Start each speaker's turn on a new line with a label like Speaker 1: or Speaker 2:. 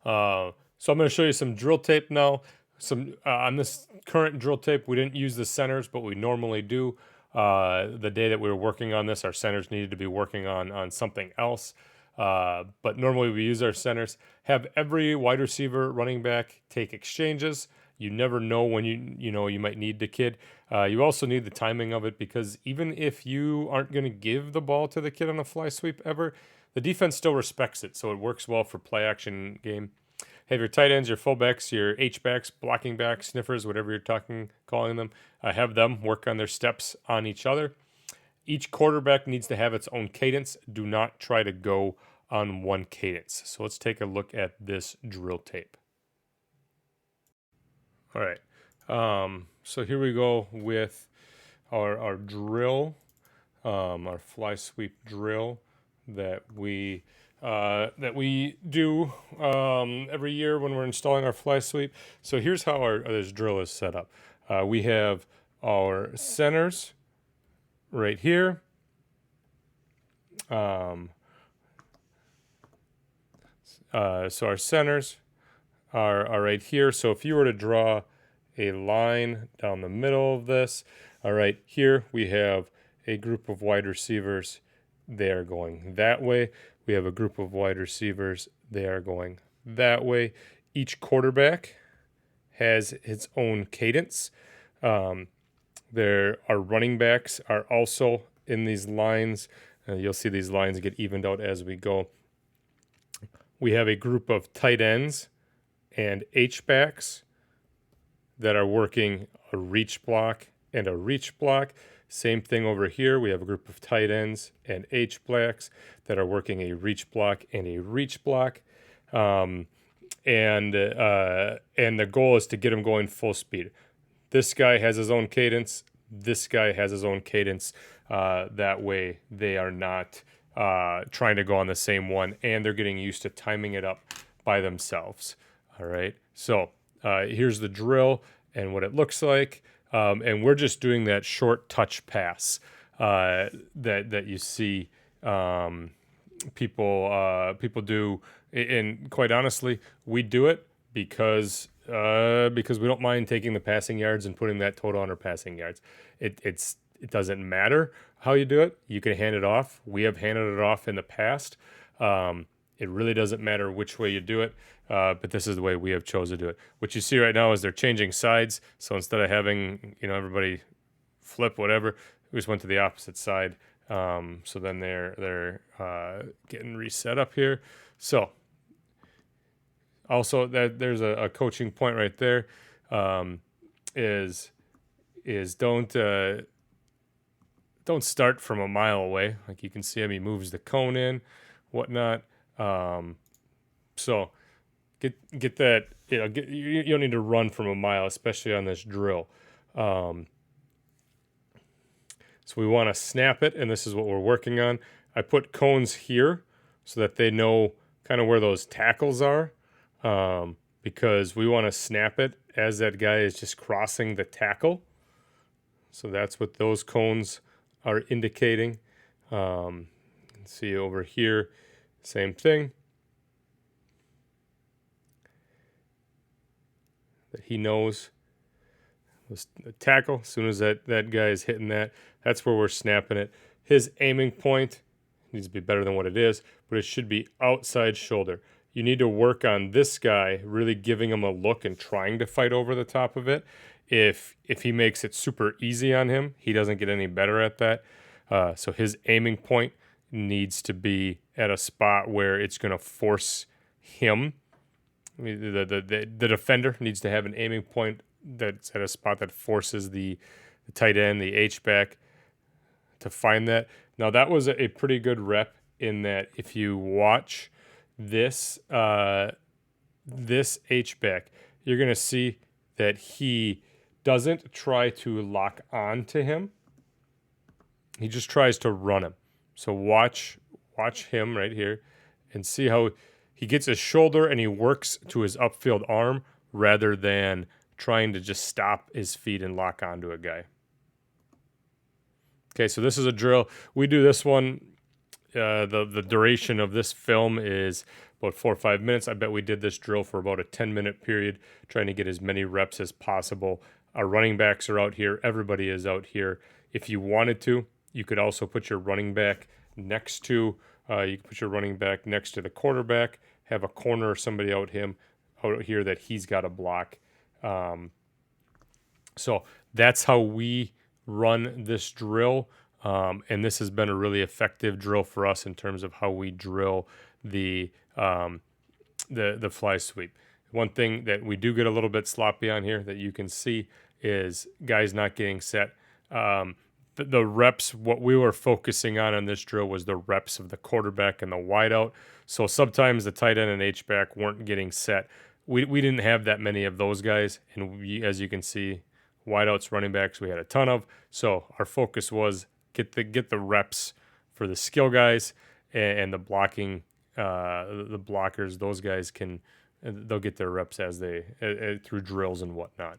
Speaker 1: So I'm going to show you some drill tape now. On this current drill tape, we didn't use the centers, but we normally do. The day that we were working on this, our centers needed to be working on something else. But normally we use our centers. Have every wide receiver, running back take exchanges. You never know when you might need the kid. You also need the timing of it, because even if you aren't going to give the ball to the kid on a fly sweep ever, the defense still respects it, so it works well for play action game. Have your tight ends, your fullbacks, your H-backs, blocking backs, sniffers, whatever you're calling them. Have them work on their steps on each other. Each quarterback needs to have its own cadence. Do not try to go on one cadence. So let's take a look at this drill tape. All right. So here we go with our drill, our fly sweep drill that we do every year when we're installing our fly sweep. So here's how this drill is set up. We have our centers right here. So our centers are right here. So if you were to draw a line down the middle of this, all right, here we have a group of wide receivers. They are going that way. We have a group of wide receivers. They are going that way. Each quarterback has its own cadence. Our running backs are also in these lines. You'll see these lines get evened out as we go. We have a group of tight ends and H-backs that are working a reach block and a reach block. Same thing over here. We have a group of tight ends and H-backs that are working a reach block and a reach block. And the goal is to get them going full speed. This guy has his own cadence. This guy has his own cadence. That way they are not trying to go on the same one, and they're getting used to timing it up by themselves. All right. So here's the drill and what it looks like. And we're just doing that short touch pass that you see people do. And quite honestly, we do it because we don't mind taking the passing yards and putting that total on our passing yards. It doesn't matter how you do it. You can hand it off. We have handed it off in the past. It really doesn't matter which way you do it, but this is the way we have chosen to do it. What you see right now is they're changing sides. So instead of having everybody flip whatever, we just went to the opposite side. So then they're getting reset up here. So also there's a coaching point right there. Is don't start from a mile away. Like you can see him, he moves the cone in, whatnot. So get that, you don't need to run from a mile, especially on this drill. So we want to snap it, and this is what we're working on. I put cones here so that they know kind of where those tackles are, because we want to snap it as that guy is just crossing the tackle. So that's what those cones are indicating. See over here, same thing. That he knows the tackle. As soon as that guy is hitting that's where we're snapping it. His aiming point needs to be better than what it is, but it should be outside shoulder. You need to work on this guy really giving him a look and trying to fight over the top of it. If he makes it super easy on him, he doesn't get any better at that. So his aiming point needs to be at a spot where it's going to force him. I mean, the defender needs to have an aiming point that's at a spot that forces the tight end, the H-back, to find that. Now, that was a pretty good rep in that if you watch this H-back, you're going to see that he doesn't try to lock on to him. He just tries to run him. So watch him right here and see how he gets his shoulder and he works to his upfield arm rather than trying to just stop his feet and lock onto a guy. Okay, so this is a drill. We do this one. The duration of this film is about 4 or 5 minutes. I bet we did this drill for about a 10-minute period, trying to get as many reps as possible. Our running backs are out here. Everybody is out here. If you wanted to, you could also put your running back next to the quarterback, have a corner or somebody out here that he's got to block. So that's how we run this drill. And this has been a really effective drill for us in terms of how we drill the fly sweep. One thing that we do get a little bit sloppy on here that you can see is guys not getting set. The reps, what we were focusing on this drill was the reps of the quarterback and the wideout. So sometimes the tight end and H-back weren't getting set. We didn't have that many of those guys. And as you can see, wideouts, running backs, we had a ton of. So our focus was get the reps for the skill guys and the blocking, the blockers. Those guys they'll get their reps as through drills and whatnot.